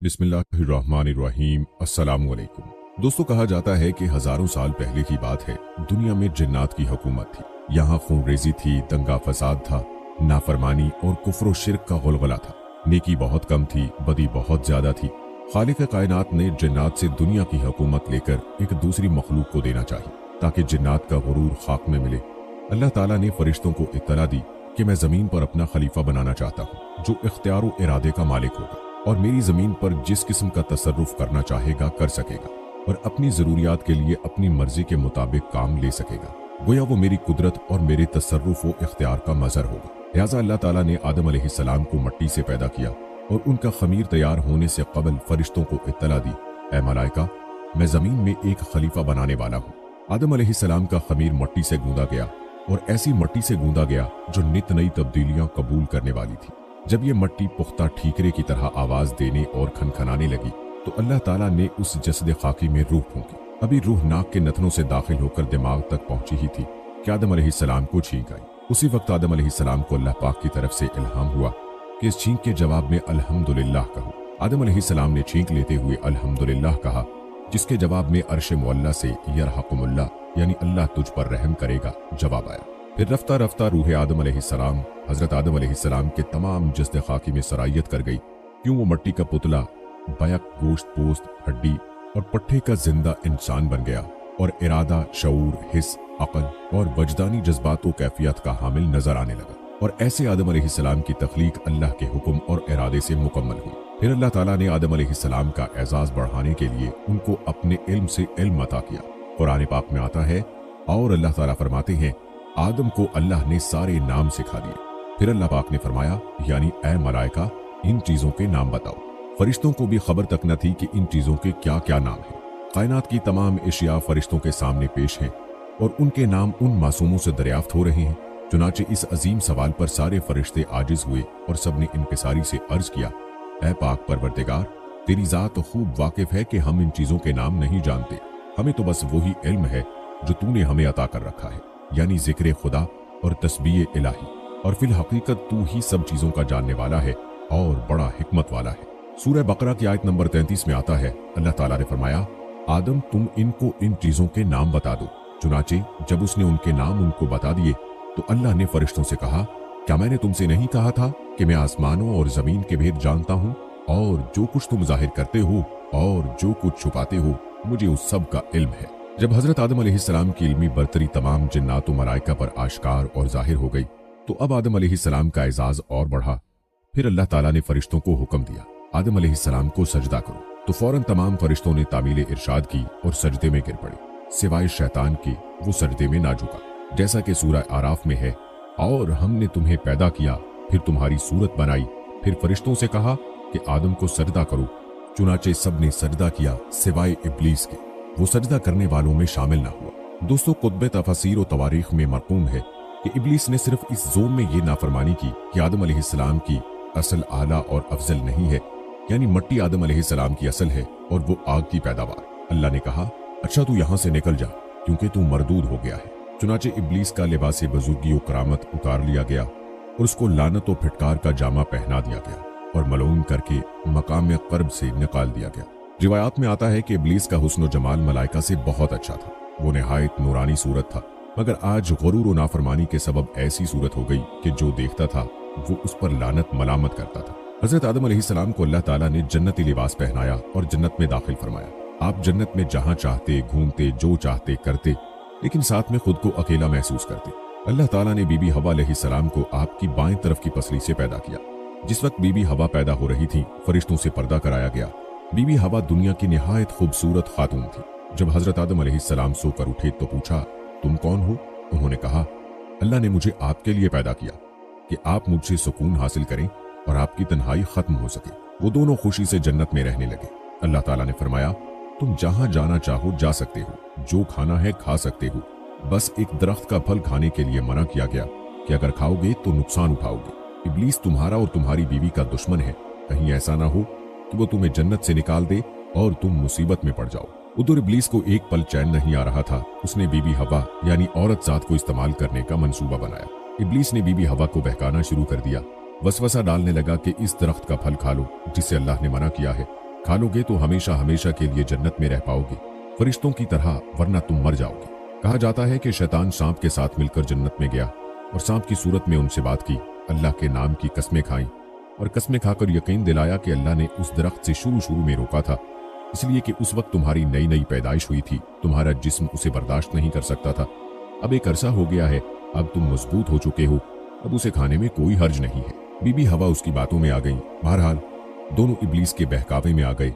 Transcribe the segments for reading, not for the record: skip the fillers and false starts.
बिस्मिल्लाहिर्रहमानिर्रहीम। अस्सलामु अलैकुम। दोस्तों, कहा जाता है कि हजारों साल पहले की बात है, दुनिया में जिन्नात की हुकूमत थी। यहाँ खूनरेजी थी, दंगा फसाद था, नाफरमानी और कुफ्र शिर्क का गुलगुला था। नेकी बहुत कम थी, बदी बहुत ज्यादा थी। खालिक कायनात ने जिन्नात से दुनिया की हुकूमत लेकर एक दूसरी मखलूक को देना चाहिए, ताकि जिन्नात का गुरूर खाक में मिले। अल्लाह ताला ने फरिश्तों को इत्तला दी कि मैं जमीन पर अपना खलीफा बनाना चाहता हूँ, जो इख्तियार व इरादे का मालिक होगा और मेरी जमीन पर जिस किस्म का तसर्रुफ करना चाहेगा कर सकेगा और अपनी जरूरियात के लिए अपनी मर्जी के मुताबिक काम ले सकेगा। गोया वो मेरी कुदरत और मेरे तसर्रुफ व इख्तियार का मजहर होगा। लिहाजा अल्लाह ताला ने आदम अलैहिस्सलाम को मट्टी से पैदा किया और उनका खमीर तैयार होने से कबल फरिश्तों को इत्तला दी, ऐ मलाइका, मैं जमीन में एक खलीफा बनाने वाला हूँ। आदम अलैहिस्सलाम का खमीर मट्टी से गूंदा गया और ऐसी मट्टी से गूंदा गया जो नित नई तब्दीलियां कबूल करने वाली थी। जब ये मट्टी पुख्ता ठीकरे की तरह आवाज देने और खनखनाने लगी तो अल्लाह ताला ने उस जसद खाकी में रूह फूंकी। अभी रूह नाक के नथनों से दाखिल होकर दिमाग तक पहुंची ही थी कि आदम अलैहिस्सलाम को छींक आई। उसी वक्त आदम अलैहिस्सलाम को अल्लाह पाक की तरफ से इल्हाम हुआ कि इस छींक के जवाब में अल्हम्दुलिल्लाह कहो। आदम अलैहिस्सलाम ने छींक लेते हुए अल्हम्दुलिल्लाह कहा, जिसके जवाब में अर्श मुअल्ला से यरहकुमुल्लाह यानी अल्लाह तुझ पर रहम करेगा जवाब आया। फिर रफ्ता रफ्ता रूह आदम अलैहिस्सलाम हजरत आदम अलैहिस्सलाम के तमाम जस्द खाकी में सरायत कर गई। क्यों वो मट्टी का पुतला बैक, गोश्त, पोस्त, हड्डी और पट्टे का जिंदा इंसान बन गया और इरादा, शऊर, हिस, अकल और वजदानी जज्बात व कैफियत का हामिल नजर आने लगा। और ऐसे आदम अलैहिस्सलाम की तख्लीक अल्लाह के हुक्म और इरादे से मुकम्मल हुई। फिर अल्लाह ताला ने आदम अलैहिस्सलाम का एजाज बढ़ाने के लिए उनको अपने इल्म से इल्म अता किया। कुरान पाक में आता है, और अल्लाह ताला फरमाते हैं, आदम को अल्लाह ने सारे नाम सिखा दिए। फिर अल्लाह पाक ने फरमाया, यानी ऐ मलाइका, इन चीजों के नाम बताओ। फरिश्तों को भी खबर तक न थी कि इन चीजों के क्या क्या नाम हैं। कायनात की तमाम एशिया फरिश्तों के सामने पेश हैं और उनके नाम उन मासूमों से दरियाफ्त हो रहे हैं। चुनाचे इस अजीम सवाल पर सारे फरिश्ते आजिज हुए और सबने इनकिसारी से अर्ज किया, ऐ पाक परवरदिगार, तेरी जात खूब वाकिफ है कि हम इन चीजों के नाम नहीं जानते। हमें तो बस वही इल्म है जो तूने हमें अता कर रखा है, यानी जिक्र खुदा और तस्बीह इलाही। और फिल हकीकत तू ही सब चीजों का जानने वाला है और बड़ा हिकमत वाला है। सूरह बकरा की आयत नंबर 33 में आता है, अल्लाह ताला ने फरमाया, आदम तुम इनको इन चीजों के नाम बता दो। चुनाचे जब उसने उनके नाम उनको बता दिए तो अल्लाह ने फरिश्तों से कहा, क्या मैंने तुमसे नहीं कहा था कि मैं आसमानों और जमीन के भेद जानता हूँ, और जो कुछ तुम जाहिर करते हो और जो कुछ छुपाते हो मुझे उस सब का इल्म है। जब हजरत आदम अलैहिस्सलाम की इल्मी बरतरी तमाम जिन्नात व मलाइका पर आश्कार और जाहिर हो गई तो अब आदम अलैहिस्सलाम का एजाज और बढ़ा। फिर अल्लाह ताला ने फरिश्तों को हुक्म दिया, आदम अलैहिस्सलाम को सजदा करो। तो फौरन तमाम फरिश्तों ने तामील इरशाद की और सजदे में गिर पड़े, सिवाय शैतान के, वो सजदे में ना झुका। जैसा कि सूरह आराफ में है, और हमने तुम्हें पैदा किया, फिर तुम्हारी सूरत बनाई, फिर फरिश्तों से कहा कि आदम को सजदा करो। चुनाचे सब ने सजदा किया सिवाय इब्लीस के, वो सजदा करने वालों में शामिल ना हुआ। दोस्तों, कुतुब तफसीर व तवारीख में मरकूम है कि इब्लीस ने सिर्फ इस जोम में ये नाफरमानी की कि आदम अलैहिस्सलाम की असल आला और अफजल नहीं है, यानी मट्टी आदम अलैहिस्सलाम की असल है और वो आग की पैदावार। अल्लाह ने कहा, अच्छा तू यहां से निकल जा, क्योंकि तू मरदूद हो गया है। चुनाचे इब्लीस का लिबास बुजुर्गी और करामत उतार लिया गया और उसको लानत व फिटकार का जामा पहना दिया गया और मलऊन करके मकाम कर्ब से निकाल दिया गया। रिवायात में आता है कि इब्लीस का हुस्न व जमाल मलाइका से बहुत अच्छा था, वो निहायत नूरानी सूरत था, मगर आज गुरूर व नाफरमानी के सबब ऐसी सूरत हो गई कि जो देखता था वो उस पर लानत मलामत करता था। हजरत आदम अलैहिस्सलाम को अल्लाह ताला ने जन्नती लिबास पहनाया और जन्नत में दाखिल फरमाया। आप जन्नत में जहां चाहते घूमते, जो चाहते करते, लेकिन साथ में खुद को अकेला महसूस करते। अल्लाह ताला ने बीबी हवा अलैहिस्सलाम को आपकी बाएं तरफ की पसली से पैदा किया। जिस वक्त बीबी हवा पैदा हो रही थी, फरिश्तों से पर्दा कराया गया। बीबी हवा दुनिया की निहायत खूबसूरत खातून थी। जब हजरत आदम अलैहिस्सलाम सोकर उठे तो पूछा, तुम कौन हो? उन्होंने कहा, अल्लाह ने मुझे आपके लिए पैदा किया कि आप मुझसे सुकून हासिल करें और आपकी तन्हाई खत्म हो सके। वो दोनों खुशी से जन्नत में रहने लगे। अल्लाह ताला ने फरमाया, तुम जहां जाना चाहो जा सकते हो, जो खाना है खा सकते हो, बस एक दरख्त का फल खाने के लिए मना किया गया कि अगर खाओगे तो नुकसान उठाओगे। इब्लीस तुम्हारा और तुम्हारी बीवी का दुश्मन है, कहीं ऐसा ना हो कि वो तुम्हें जन्नत से निकाल दे और तुम मुसीबत में पड़ जाओ। उधर इब्लीस को एक पल चैन नहीं आ रहा था। उसने बीबी हवा यानी औरत जात को इस्तेमाल करने का मंसूबा बनाया। इब्लीस ने बीबी हवा को बहकाना शुरू कर दिया, वसवसा डालने लगा कि इस दरख्त का फल खा लो जिसे अल्लाह ने मना किया है, खा लोगे तो हमेशा हमेशा के लिए जन्नत में रह पाओगे, फरिश्तों की तरह, वरना तुम मर जाओगे। कहा जाता है कि शैतान सांप के साथ मिलकर जन्नत में गया और सांप की सूरत में उनसे बात की, अल्लाह के नाम की कस्में खाई और कस्में खाकर यकीन दिलाया कि अल्लाह ने उस दरख्त से शुरू में रोका था, इसलिए कि उस वक्त तुम्हारी नई नई पैदाइश हुई थी, तुम्हारा जिस्म उसे बर्दाश्त नहीं कर सकता था। अब एक अरसा हो गया है, अब तुम मजबूत हो चुके हो, अब उसे खाने में कोई हर्ज नहीं है। बीबी हवा उसकी बातों में आ गई। बहरहाल दोनों इब्लीस के बहकावे में आ गए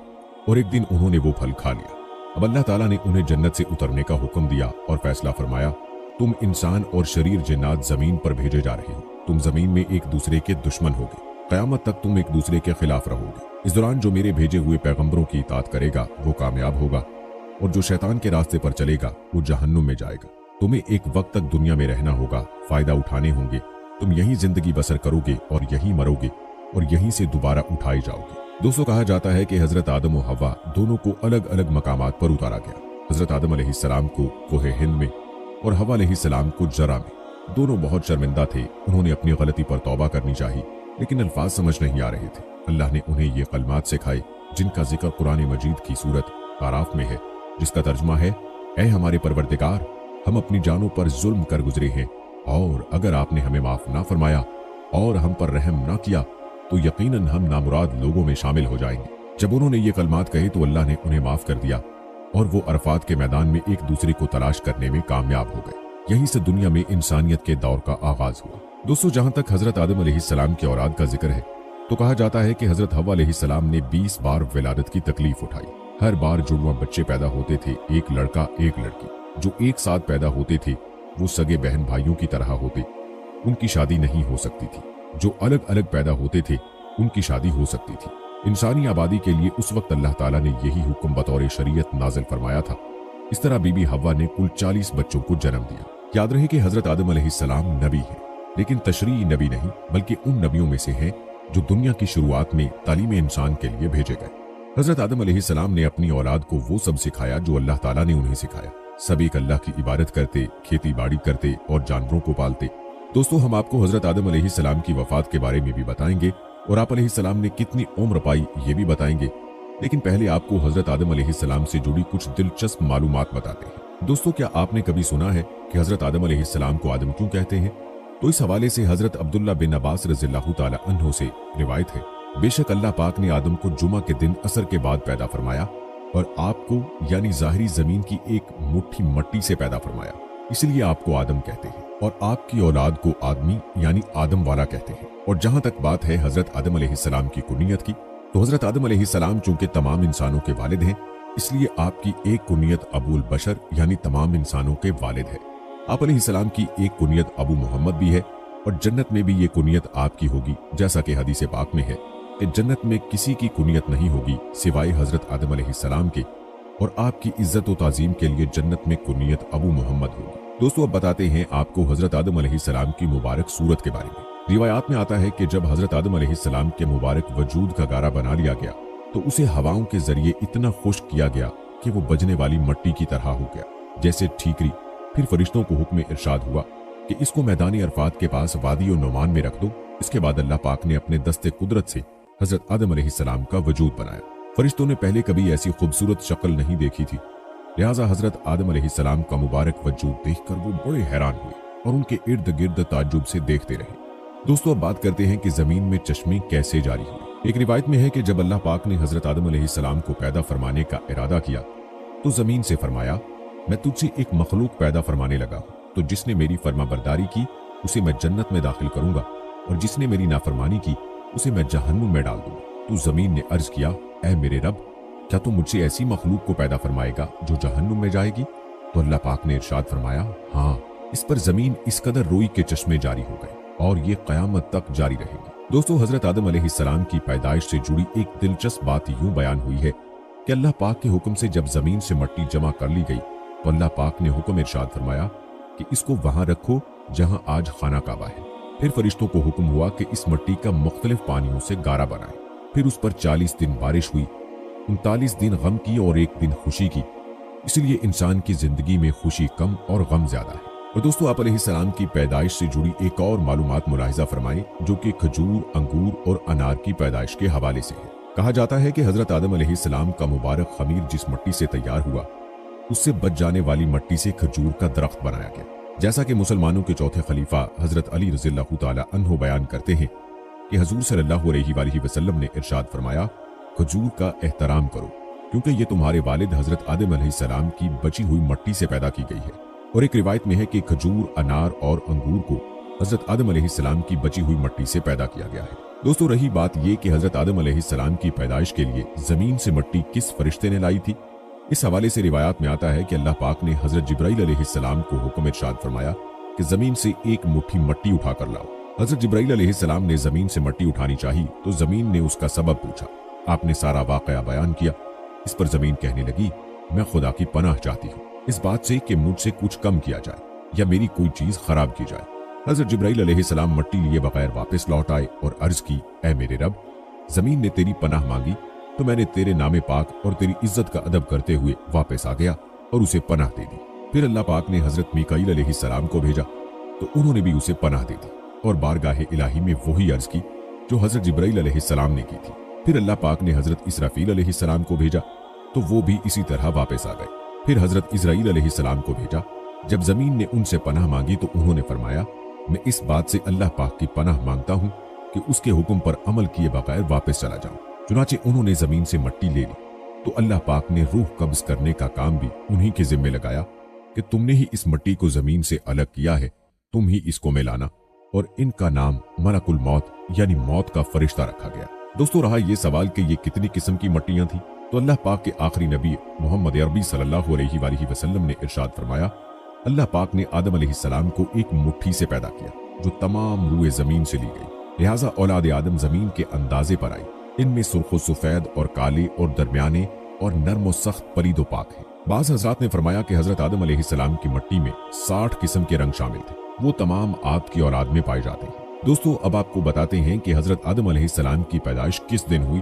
और एक दिन उन्होंने वो फल खा लिया। अब अल्लाह ताला ने उन्हें जन्नत से उतरने का हुक्म दिया और फैसला फरमाया, तुम इंसान और शरीर जिन्नात जमीन पर भेजे जा रहे हो, तुम जमीन में एक दूसरे के दुश्मन होगे, कयामत तक तुम एक दूसरे के खिलाफ रहोगे। इस दौरान जो मेरे भेजे हुए पैगंबरों की इताअत करेगा वो कामयाब होगा और जो शैतान के रास्ते पर चलेगा वो जहन्नुम में जाएगा। तुम्हें एक वक्त तक दुनिया में रहना होगा, फायदा उठाने होंगे, तुम यहीं जिंदगी बसर करोगे और यहीं मरोगे और यहीं से दोबारा उठाए जाओगे। दोस्तों, कहा जाता है कि हजरत आदम और हवा दोनों को अलग अलग मकामात पर उतारा गया। हजरत आदम अलैहिस्सलाम को कोहे हिंद में और हवा अलैहिस्सलाम को जरा में। दोनों बहुत शर्मिंदा थे, उन्होंने अपनी गलती पर तौबा करनी चाहिए, लेकिन अल्फाज समझ नहीं आ रहे थे। अल्लाह ने उन्हें ये कलमात सिखाए जिनका जिक्र कुरान मजीद की सूरत आराफ में है, जिसका तर्जुमा है, ऐ हमारे परवरदिगार, हम अपनी जानों पर जुल्म कर गुजरे हैं और अगर आपने हमें माफ ना फरमाया और हम पर रहम ना किया तो यकीनन हम नामुराद लोगों में शामिल हो जाएंगे। जब उन्होंने ये कलमात कहे तो अल्लाह ने उन्हें माफ कर दिया और वो अरफात के मैदान में एक दूसरे को तलाश करने में कामयाब हो गए। यहीं से दुनिया में इंसानियत के दौर का आगाज हुआ। दोस्तों, जहां तक हजरत आदम अलैहिस्सलाम की औलाद का जिक्र है तो कहा जाता है कि हजरत हव्वा अलैहिस्सलाम ने 20 बार विलादत की तकलीफ उठाई। हर बार जुड़वा बच्चे पैदा होते थे, एक लड़का एक लड़की। जो एक साथ पैदा होते थे वो सगे बहन भाइयों की तरह होते, उनकी शादी नहीं हो सकती थी। जो अलग अलग पैदा होते थे उनकी शादी हो सकती थी। इंसानी आबादी के लिए उस वक्त अल्लाह ताला ने यही हुक्म बतौर शरीयत नाजिल फरमाया था। इस तरह बीबी हव्वा ने कुल 40 बच्चों को जन्म दिया। याद रहे कि हजरत आदम अलैहिस्सलाम नबी है, लेकिन तशरीई नबी नहीं, बल्कि उन नबियों में से हैं जो दुनिया की शुरुआत में तालीम इंसान के लिए भेजे गए। हजरत आदम अलैहिस्सलाम ने अपनी औलाद को वो सब सिखाया जो अल्लाह ताला ने उन्हें सिखाया। सब एक अल्लाह की इबादत करते, खेती बाड़ी करते और जानवरों को पालते। दोस्तों, हम आपको हजरत आदम अलैहिस्सलाम की वफात के बारे में भी बताएंगे और आप अलैहिस्सलाम ने कितनी उम्र पाई ये भी बताएंगे, लेकिन पहले आपको हजरत आदम अलैहिस्सलाम से जुड़ी कुछ दिलचस्प मालूमात बताते हैं। दोस्तों, क्या आपने कभी सुना है कि हजरत आदम अलैहिस्सलाम को आदम क्यों कहते हैं? तो इस हवाले से हजरत अब्दुल्ला बिन अब्बास रज़ियल्लाहु ताला अन्हु से रिवायत है, बेशक अल्लाह पाक ने आदम को जुमा के दिन असर के बाद पैदा फरमाया और आपको यानी ज़ाहिरी जमीन की एक मुट्ठी मट्टी से पैदा फरमाया, इसलिए आपको आदम कहते हैं और आपकी औलाद को आदमी यानी आदम वाला कहते हैं। और जहां तक बात है हजरत आदम अलैहिस्सलाम की कुनियत की, तो हजरत आदम अलैहिस्सलाम चूंकि तमाम इंसानों के वालिद हैं, इसलिए आपकी एक कुनियत अबुल बशर यानी तमाम इंसानों के वालिद है। आप अलैहिस्सलाम की एक कुनियत अबू मोहम्मद भी है और जन्नत में भी ये कुनियत आपकी होगी, जैसा कि हदीस पाक में है कि जन्नत में किसी की कुनियत नहीं होगी सिवाय हजरत आदम अलैहिस्सलाम के, और आपकी इज्जत व ताजीम के लिए जन्नत में कुनियत अबू मोहम्मद होगी। दोस्तों, अब बताते हैं आपको हजरत आदम अलैहिस्सलाम की मुबारक सूरत के बारे में। रिवायात में आता है कि जब हजरत आदम अलैहिस्सलाम के मुबारक वजूद का गारा बना लिया गया तो उसे हवाओं के जरिए इतना खुश्क किया गया कि वो बजने वाली मट्टी की तरह हो गया, जैसे ठीकरी। फिर फरिश्तों को हुक्म इरशाद हुआ कि इसको मैदानी अरफात के पास वादी और नोमान में रख दो। इसके बाद अल्लाह पाक ने अपने दस्ते कुदरत से हजरत आदम अलैहिस्सलाम का वजूद बनाया। फरिश्तों ने पहले कभी ऐसी खूबसूरत शक्ल नहीं देखी थी, लिहाजा हजरत आदम अलैहिस्सलाम का मुबारक वजूद देखकर वो बड़े हैरान हुए और उनके इर्द गिर्द ताज्जुब से देखते रहे। दोस्तों, अब बात करते हैं कि जमीन में चश्मे कैसे जारी हुए। एक रिवायत में है कि जब अल्लाह पाक ने हजरत आदम अलैहिस्सलाम को पैदा फरमाने का इरादा किया तो जमीन से फरमाया, मैं तुझसे एक मखलूक पैदा फरमाने लगा हूं, तो जिसने मेरी फरमाबरदारी की उसे मैं जन्नत में दाखिल करूंगा और जिसने मेरी नाफरमानी की उसे मैं जहन्नुम में डाल दूंगा। तो जमीन ने अर्ज किया, ऐ मेरे रब, क्या तू मुझसे ऐसी मखलूक को पैदा फरमाएगा जो जहन्नुम में जाएगी? तो अल्लाह पाक ने इरशाद फरमाया, हाँ। इस पर जमीन इस कदर रोई के चश्मे जारी हो गए और ये कयामत तक जारी रहेंगे। दोस्तों, हजरत आदम अलैहिस्सलाम की पैदाइश से जुड़ी एक दिलचस्प बात यूं बयान हुई है कि अल्लाह पाक के हुक्म से जब जमीन से मट्टी जमा कर ली गई तो अल्लाह पाक ने हुक्म इरशाद फरमाया कि इसको वहां रखो जहां आज खाना काबा है। फिर फरिश्तों को हुक्म हुआ कि इस मट्टी का मुख्तलिफ पानियों से गारा बनाए। फिर उस पर 40 दिन बारिश हुई, 39 दिन गम की और एक दिन खुशी की। इसलिए इंसान की जिंदगी में खुशी कम और गम ज्यादा है। और दोस्तों, आप अलैहिस्सलाम की पैदाइश से जुड़ी एक और मालूमात मुलाहिजा फरमाएं जो कि खजूर, अंगूर और अनार की पैदाइश के हवाले से है। कहा जाता है कि हजरत आदम अलैहिस्सलाम का मुबारक खमीर जिस मिट्टी से तैयार हुआ, उससे बच जाने वाली मिट्टी से खजूर का दरख्त बनाया गया। जैसा कि मुसलमानों के चौथे खलीफा हजरत अली रज़ियल्लाहु ताला अन्हु बयान करते हैं कि हुजूर सल्लल्लाहु अलैहि वसल्लम ने इरशाद फरमाया, खजूर का एहतराम करो क्योंकि ये तुम्हारे वालिद हजरत आदम अलैहिस्सलाम की बची हुई मिट्टी से पैदा की गई है। और एक रिवायत में है कि खजूर, अनार और अंगूर को हजरत आदम अलैहिस्सलाम की बची हुई मिट्टी से पैदा किया गया है। दोस्तों, रही बात ये कि हजरत आदम अलैहिस्सलाम की पैदाइश के लिए जमीन से मिट्टी किस फरिश्ते ने लाई थी, इस हवाले से रिवायात में आता है कि अल्लाह पाक ने हजरत जिब्राइल अलैहिस्सलाम को हुक्म इरशाद फरमाया कि जमीन से एक मुट्ठी मिट्टी उठाकर लाओ। हजरत जिब्राइल अलैहिस्सलाम ने जमीन से मिट्टी उठानी चाहिए तो जमीन ने उसका सबब पूछा। आपने सारा वाकया बयान किया। इस पर जमीन कहने लगी, मैं खुदा की पनाह चाहती हूँ इस बात से कि मुझसे कुछ कम किया जाए या मेरी कोई चीज खराब की जाए। हजरत जिब्राइल अलैहिस्सलाम मिट्टी लिए बगैर वापस लौट आए और अर्ज की, ऐ मेरे रब, जमीन ने तेरी पनाह मांगी तो मैंने तेरे नामे पाक और तेरी इज्जत का अदब करते हुए वापस आ गया और उसे पनाह दे दी। फिर अल्लाह पाक ने हजरत मीकाईल अलैहिस्सलाम को भेजा तो उन्होंने भी उसे पनाह दे दी और बारगाह इलाही में वही अर्ज की जो हजरत जिब्राइल अलैहिस्सलाम ने की थी। फिर अल्लाह पाक ने हजरत इसराफील अलैहिस्सलाम को भेजा तो वो भी इसी तरह वापस आ गए। फिर हजरत इजराइल अलैहिस्सलाम को भेजा। जब जमीन ने उनसे पनाह मांगी तो उन्होंने फरमाया, मैं इस बात से अल्लाह पाक की पनाह मांगता हूँ कि उसके हुक्म पर अमल किए बगैर वापस चला जाऊं। चुनाचे उन्होंने जमीन से मिट्टी ले ली तो अल्लाह पाक ने रूह कब्ज करने का काम भी उन्हीं के जिम्मे लगाया कि तुमने ही इस मिट्टी को जमीन से अलग किया है, तुम ही इसको मिलाना। और इनका नाम मलकुल मौत यानी मौत का फरिश्ता रखा गया। दोस्तों, रहा ये सवाल कि ये कितनी किस्म की मिट्टियां थी, तो अल्लाह पाक के आखिरी नबी मोहम्मद अरबी सल्लल्लाहु अलैहि वसल्लम ने इरशाद फरमाया, अल्लाह पाक ने आदम अलैहिस्सलाम को एक मुट्ठी से पैदा किया जो तमाम रूए जमीन से ली गई। लिहाजा औलाद आदम जमीन के अंदाजे पर आई। इनमें सुर्ख सफेद और काले और दरमियाने और नर्म और सख्त परीदो पाक है। बाज़ हज़रात ने फरमाया कि हजरत आदम अलैहिस्सलाम की मिट्टी में 60 किस्म के रंग शामिल थे। वो तमाम आपकी औलाद में पाए जाते हैं। दोस्तों, अब आपको बताते हैं कि हजरत आदम अलैहिस्सलाम की पैदाइश किस दिन हुई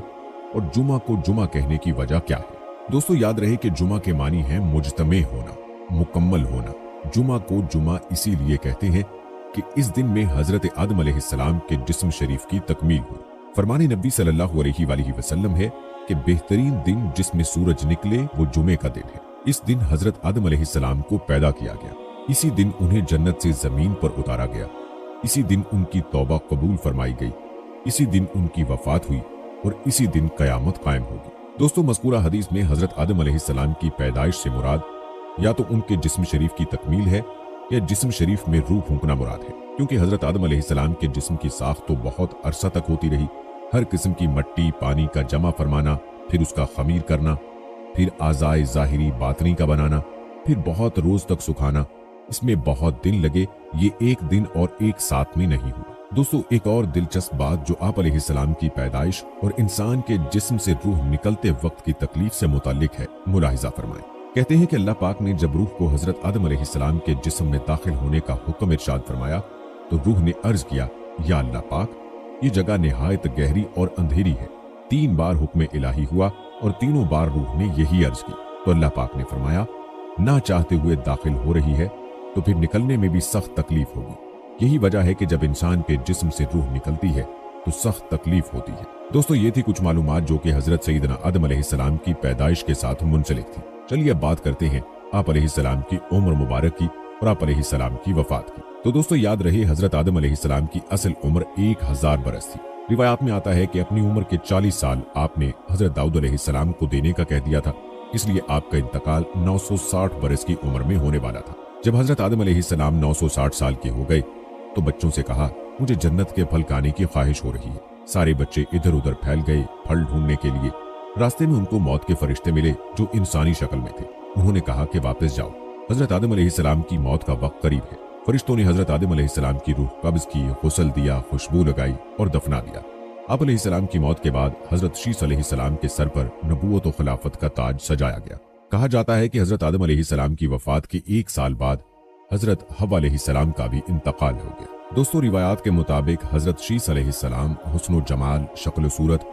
और जुमा को जुमा कहने की वजह क्या है। दोस्तों, याद रहे कि जुमा के मानी है मुजतमे होना, मुकम्मल होना। जुमा को जुमा इसीलिए कहते हैं कि इस दिन में हजरत आदम अलैहिस्सलाम के जिस्म शरीफ की तकमील हुई। फरमाने नबी सल्लल्लाहु अलैहि वसल्लम है कि बेहतरीन दिन जिसमें सूरज निकले वो जुमे का दिन है। इस दिन हजरत आदम अलैहिस्सलाम को पैदा किया गया। इसी दिन उन्हें जन्नत से जमीन पर उतारा गया। इसी दिन उनकी तौबा कबूल फरमाई गई। इसी दिन उनकी वफात हुई और इसी दिन कयामत कायम होगी। दोस्तों, मज़कूरा हदीस में हजरत आदम अलैहिस्सलाम की पैदाइश से मुराद या तो उनके जिस्म शरीफ की तकमील है या जिस्म शरीफ में रूह फूंकना मुराद है, क्योंकि हजरत आदम अलैहिस्सलाम के जिस्म की साख तो बहुत अरसा तक होती रही। हर किस्म की मट्टी पानी का जमा फरमाना, फिर उसका खमीर करना, फिर आज़ाए ज़ाहिरी बातनी का बनाना, फिर बहुत रोज तक सुखाना, इसमें बहुत दिन लगे। ये एक दिन और एक साथ में नहीं हुआ। दोस्तों, एक और दिलचस्प बात जो आप अलैहिस्सलाम की पैदाइश और इंसान के जिस्म से रूह निकलते वक्त की तकलीफ से मुताल्लिक है, मुलाहिजा फरमाएं। कहते हैं कि अल्लाह पाक ने जब रूह को हजरत आदम अलैहिस्सलाम के जिस्म में दाखिल होने का हुक्म इरशाद फरमाया तो रूह ने अर्ज किया, या अल्लाह पाक, ये जगह निहायत गहरी और अंधेरी है। 3 बार हुक्म इलाही हुआ और तीनों बार रूह ने यही अर्ज की तो अल्लाह पाक ने फरमाया, ना चाहते हुए दाखिल हो रही है तो फिर निकलने में भी सख्त तकलीफ होगी। यही वजह है कि जब इंसान के जिस्म से रूह निकलती है तो सख्त तकलीफ होती है। दोस्तों, ये थी कुछ मालूमात जो कि हजरत सैयदना आदम अलैहिस्सलाम की पैदाइश के साथ मुंसलिक थी। चलिए अब बात करते हैं आप अलैहिस्सलाम की उम्र मुबारक की और आप अलैहिस्सलाम की वफात की। तो दोस्तों, याद रहे हजरत आदम अलैहिस्सलाम की असल उम्र 1000 बरस थी। रिवायात में आता है कि अपनी उम्र के 40 साल आपने हजरत दाऊद अलैहिस्सलाम को देने का कह दिया था, इसलिए आपका इंतकाल 960 बरस की उम्र में होने वाला था। जब हजरत आदम अलैहिस्सलाम 960 साल के हो गए तो बच्चों से कहा, मुझे जन्नत के फल खाने की ख्वाहिश हो रही है। सारे बच्चे इधर उधर फैल गए फल ढूंढने के लिए। रास्ते में उनको मौत के फरिश्ते मिले जो इंसानी शक्ल में थे। उन्होंने कहा कि वापस जाओ, हजरत आदम अलैहिस्सलाम की मौत का वक्त करीब है। फरिश्तों ने हजरत आदम अलैहिस्सलाम की रूह कब्ज की, गुस्ल दिया, खुशबू लगाई और दफना दिया। आप अलैहिस्सलाम की मौत के बाद हजरत शीस अलैहिस्सलाम के सर पर नबूवत और खिलाफत का ताज सजाया गया। कहा जाता है कि हजरत आदम अलैहिस्सलाम की वफात के 1 साल बाद हजरत हव्वा अलैहिस्सलाम का भी इंतकाल हो गया। दोस्तों, रिवायात के मुताबिक हजरत शीस अलैहिस्सलाम हुस्न जमाल, शक्ल सूरत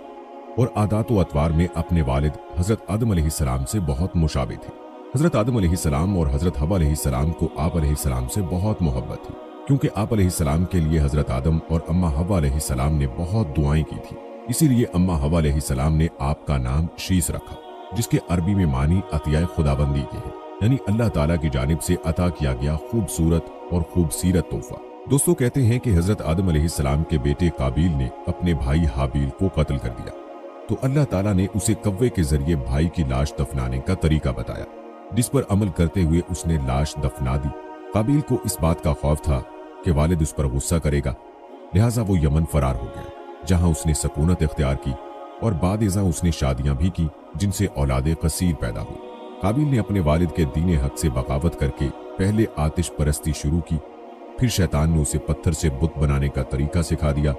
और आदात व अतवार में अपने वालिद हजरत आदम अलैहिस्सलाम से बहुत मुशाबे थे। हजरत आदम अलैहिस्सलाम और हजरत हव्वा अलैहिस्सलाम को आप अलैहिस्सलाम से बहुत मोहब्बत थी, क्योंकि आप अलैहिस्सलाम के लिए हजरत आदम और अम्मा हव्वा अलैहिस्सलाम ने बहुत दुआएं की थी। इसीलिए अम्मा हवा अलैहिस्सलाम ने आपका नाम शीस रखा, जिसके अरबी में मानी अतिया खुदाबंदी के है, यानी अल्लाह ताला की जानिब से अता किया गया खूबसूरत और खूबसीरत तोहफा। दोस्तों, कहते हैं कि हजरत आदम अलैहिस्सलाम के बेटे काबिल ने अपने भाई हाबिल को कत्ल कर दिया, तो अल्लाह ताला ने उसे कव्वे के जरिए भाई की लाश दफनाने का तरीका बताया, जिस पर अमल करते हुए उसने लाश दफना दी। काबिल को इस बात का खौफ था कि वालिद उस पर गुस्सा करेगा, लिहाजा वो यमन फरार हो गया, जहां उसने सकूनत इख्तियार की और बाद-ए-ज़ा उसने शादियां भी की, जिनसे औलादे कसीर पैदा हुई। काबिल ने अपने वालिद के दीन हक से बगावत करके पहले आतिश परस्ती शुरू की, फिर शैतान ने उसे पत्थर से बुत बनाने का तरीका सिखा दिया।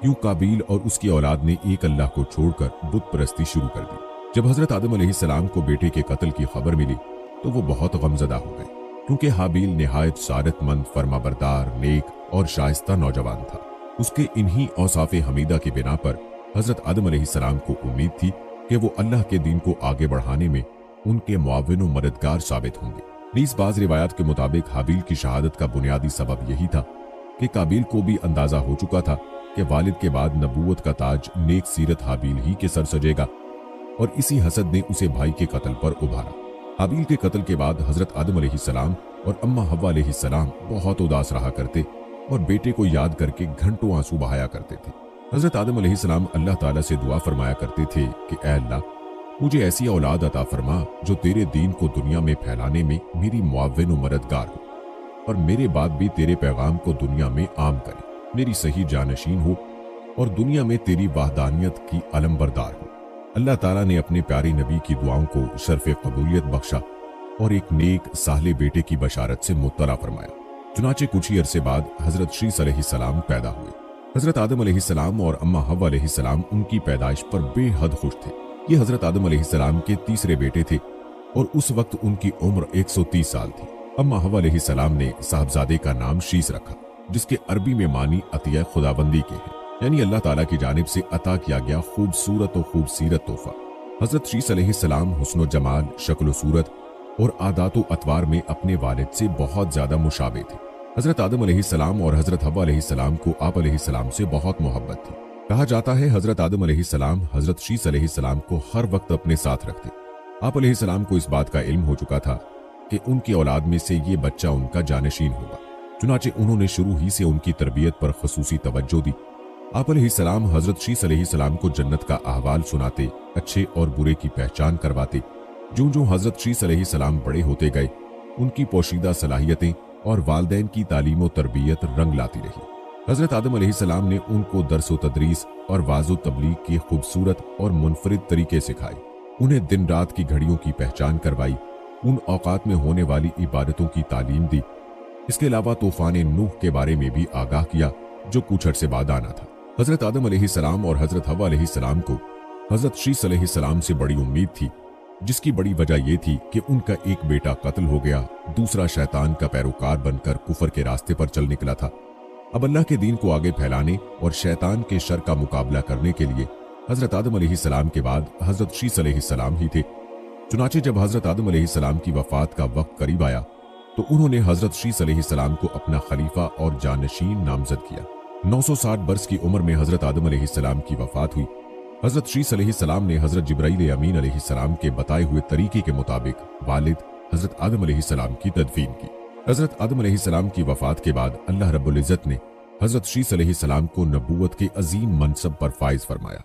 यूं काबिल और उसकी औलाद ने एक अल्लाह को छोड़कर बुत परस्ती शुरू कर दी। जब हजरत आदम अलैहिस्सलाम को बेटे के कत्ल की खबर मिली तो वो बहुत गमजदा हो गए, क्योंकि हाबिल निहायत सारतमंद, फरमाबरदार, नेक और शाइस्ता नौजवान था। उसके इन्हीं औसाफ़े हमीदा की बिना पर हजरत आदम अलैहिस्सलाम को उम्मीद थी कि वो अल्लाह के दीन को आगे बढ़ाने में उनके मुआविन और मददगार साबित होंगे। नीज़ बाज़ रिवायात के मुताबिक हाबिल की शहादत का बुनियादी सबब यही था कि काबिल को भी अंदाजा हो चुका था कि वालिद के बाद नबूवत का ताज नेक सीरत हाबिल ही के सर सजेगा, और इसी हसद ने उसे भाई के कत्ल पर उभारा। हाबिल के कत्ल के बाद हजरत आदम अलैहिस्सलाम और अम्मा हव्वा अलैहिस्सलाम बहुत उदास रहा करते और बेटे को याद करके घंटों आंसू बहाया करते थे। हजरत आदम अलैहिस्सलाम अल्लाह ताला से दुआ फरमाया करते थे कि ऐ अल्लाह, मुझे ऐसी औलाद अता फरमा जो तेरे दीन को दुनिया में फैलाने में मेरी मुआविन और मददगार हो, और मेरे बाद भी तेरे पैगाम को दुनिया में आम करे, मेरी सही जानशीन हो और दुनिया में तेरी वहदानियत की अलमबरदार हो। अल्लाह ताला ने अपने प्यारे नबी की दुआओं को शर्फ़ कबूलियत बख्शा और एक नेक साले बेटे की बशारत से मुत्तला फरमाया। चुनाचे कुछ ही अरसे बाद हजरत शीस अलैहिस्सलाम पैदा हुए। हजरत आदम अलैहिस्सलाम और अम्मा हव्वा अलैहिस्सलाम उनकी पैदाइश पर बेहद खुश थे। ये हजरत आदम अलैहिस्सलाम के तीसरे बेटे थे और उस वक्त उनकी उम्र 130 साल थी। अम्मा हव्वा अलैहिस्सलाम ने साहबजादे का नाम शीस रखा, जिसके अरबी में मानी अतिया खुदाबंदी के हैं, यानी अल्लाह ताला की जानिब से अता किया गया खूबसूरत और खूबसीरत तोहफा। हजरत शीस अलैहिस्सलाम हुस्न जमाल, शक्ल सूरत और आदात व अतवार में अपने वालिद से बहुत ज्यादा मुशाबे थे। हजरत आदम अलैहिस्सलाम और हजरत हव्वा अलैहिस्सलाम को आप अलैहिस्सलाम से बहुत मोहब्बत थी। कहा जाता है हजरत आदम अलैहिस्सलाम हजरत शीस अलैहिस्सलाम को हर वक्त अपने साथ रखते। आप अलैहिस्सलाम को इस बात का इल्म हो चुका था कि उनकी औलाद में से ये बच्चा उनका जानशीन होगा, चुनाचे उन्होंने शुरू ही से उनकी तरबियत पर खसूसी तवज्जो दी। आप अलैहिस्सलाम हजरत शीस अलैहिस्सलाम को जन्नत का अहवाल सुनाते, अच्छे और बुरे की पहचान करवाते। जो जो हजरत शीस अलैहिस्सलाम बड़े होते गए, उनकी पोशीदा सलाहियतें और वालदैन की तालीम और तरबियत रंग लाती रही। हजरत आदम अलैहिस्सलाम ने उनको दर्स व तदरीस और वाज़ो तबलीग की खूबसूरत और मुनफरिद तरीके सिखाए, उन्हें दिन रात की घड़ियों की पहचान करवाई, उन औकात में होने वाली इबादतों की तालीम दी। इसके अलावा तूफान नूह के बारे में भी आगाह किया, जो कुछ अरसे बाद आना था। हजरत आदम अलैहिस्सलाम और हजरत हव्वा अलैहिस्सलाम को हजरत शीस अलैहिस्सलाम से बड़ी उम्मीद थी, जिसकी बड़ी वजह यह थी कि उनका एक बेटा कत्ल हो गया, दूसरा शैतान का पैरोकार बनकर कुफर के रास्ते पर चल निकला था। अब अल्लाह के दीन को आगे फैलाने और शैतान के शर का मुकाबला करने के लिए हजरत आदम अलैहिस्सलाम के बाद हजरत शीस अलैहिस्सलाम ही थे। चुनाचे जब हजरत आदम अलैहिस्सलाम की वफात का वक्त करीब आया तो उन्होंने हजरत शीस अलैहिस्सलाम को अपना खलीफा और जानशीन नामजद किया। 960 बरस की उम्र में हजरत आदम अलैहिस्सलाम की वफात हुई। हजरत शीस अलैहिस्सलाम ने हजरत जिब्राईल अमीन अलैहिस्सलाम के बताए हुए तरीके के मुताबिक वालिद हजरत आदम अलैहिस्सलाम की तदफीन की। हजरत आदम अलैहिस्सलाम की वफात के बाद अल्लाह रब्बुल इज्जत ने हजरत शीस अलैहिस्सलाम को नबूवत के अजीम मनसब पर फाइज फरमाया।